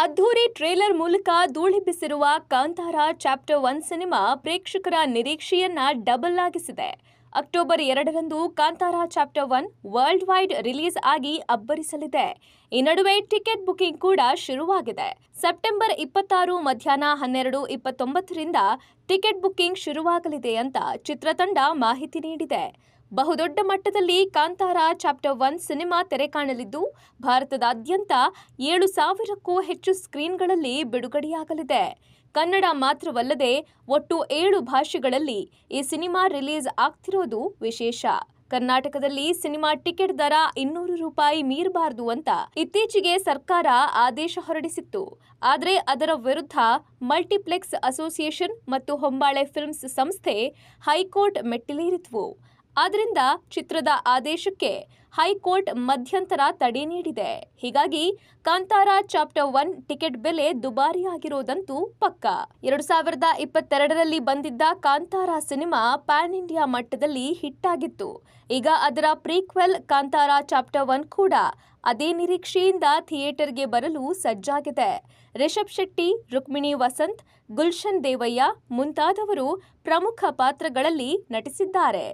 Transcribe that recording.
ಅದ್ಧೂರಿ ಟ್ರೇಲರ್ ಮೂಲಕ ಧೂಳೆಬ್ಬಿಸಿರುವ Kantara chapter 1 cinema ಪ್ರೇಕ್ಷಕರ ನಿರೀಕ್ಷೆಯನ್ನ ಡಬಲ್ ಆಗಿಸಿದೆ. ಅಕ್ಟೋಬರ್ 2ರಂದು Kantara chapter 1 worldwide release ಆಗಿ ಅಬ್ಬರಿಸಲಿದೆ. ಈ ನಡುವೆ ಟಿಕೆಟ್ ಬುಕಿಂಗ್ ಕೂಡ ಶುರುವಾಗಿದೆ. ಸೆಪ್ಟೆಂಬರ್ 26 ಮಧ್ಯಾಹ್ನ 12:29ರಿಂದ ಟಿಕೆಟ್ ಬುಕಿಂಗ್ ಶುರುವಾಗಲಿದೆ ಅಂತ ಚಿತ್ರತಂಡ ಮಾಹಿತಿ ನೀಡಿದೆ. ಬಹುದೊಡ್ಡ ಮಟ್ಟದಲ್ಲಿ ಕಾಂತಾರ ಚಾಪ್ಟರ್ 1 ಸಿನಿಮಾ ತೆರೆ ಕಾಣಲಿದ್ದು, ಭಾರತದಾದ್ಯಂತ 7,000ಕ್ಕೂ ಹೆಚ್ಚು ಸ್ಕ್ರೀನ್ಗಳಲ್ಲಿ ಬಿಡುಗಡೆಯಾಗಲಿದೆ. ಕನ್ನಡ ಮಾತ್ರವಲ್ಲದೆ ಒಟ್ಟು 7 ಭಾಷೆಗಳಲ್ಲಿ ಈ ಸಿನಿಮಾ ರಿಲೀಸ್ ಆಗ್ತಿರೋದು ವಿಶೇಷ. ಕರ್ನಾಟಕದಲ್ಲಿ ಸಿನಿಮಾ ಟಿಕೆಟ್ ದರ 200 ರೂಪಾಯಿ ಮೀರಬಾರದು ಅಂತ ಇತ್ತೀಚೆಗೆ ಸರ್ಕಾರ ಆದೇಶ ಹೊರಡಿಸಿತ್ತು. ಆದರೆ ಅದರ ವಿರುದ್ಧ ಮಲ್ಟಿಪ್ಲೆಕ್ಸ್ ಅಸೋಸಿಯೇಷನ್ ಮತ್ತು ಹೊಂಬಾಳೆ ಫಿಲ್ಮ್ಸ್ ಸಂಸ್ಥೆ ಹೈಕೋರ್ಟ್ ಮೆಟ್ಟಿಲೇರಿದ್ವು. ಆದ್ದರಿಂದ ಚಿತ್ರದ ಆದೇಶಕ್ಕೆ ಹೈಕೋರ್ಟ್ ಮಧ್ಯಂತರ ತಡೆ ನೀಡಿದೆ. ಹೀಗಾಗಿ ಕಾಂತಾರ ಚಾಪ್ಟರ್ 1 ಟಿಕೆಟ್ ಬೆಲೆ ದುಬಾರಿಯಾಗಿರೋದಂತೂ ಪಕ್ಕಾ. 2022ರಲ್ಲಿ ಬಂದಿದ್ದ ಕಾಂತಾರ ಸಿನಿಮಾ ಪ್ಯಾನ್ ಇಂಡಿಯಾ ಮಟ್ಟದಲ್ಲಿ ಹಿಟ್ ಆಗಿತ್ತು. ಈಗ ಅದರ ಪ್ರೀಕ್ವೆಲ್ ಕಾಂತಾರ ಚಾಪ್ಟರ್ 1 ಕೂಡ ಅದೇ ನಿರೀಕ್ಷೆಯಿಂದ ಥಿಯೇಟರ್ಗೆ ಬರಲು ಸಜ್ಜಾಗಿದೆ. ರಿಷಬ್ ಶೆಟ್ಟಿ, ರುಕ್ಮಿಣಿ ವಸಂತ್, ಗುಲ್ಶನ್ ದೇವಯ್ಯ ಮುಂತಾದವರು ಪ್ರಮುಖ ಪಾತ್ರಗಳಲ್ಲಿ ನಟಿಸಿದ್ದಾರೆ.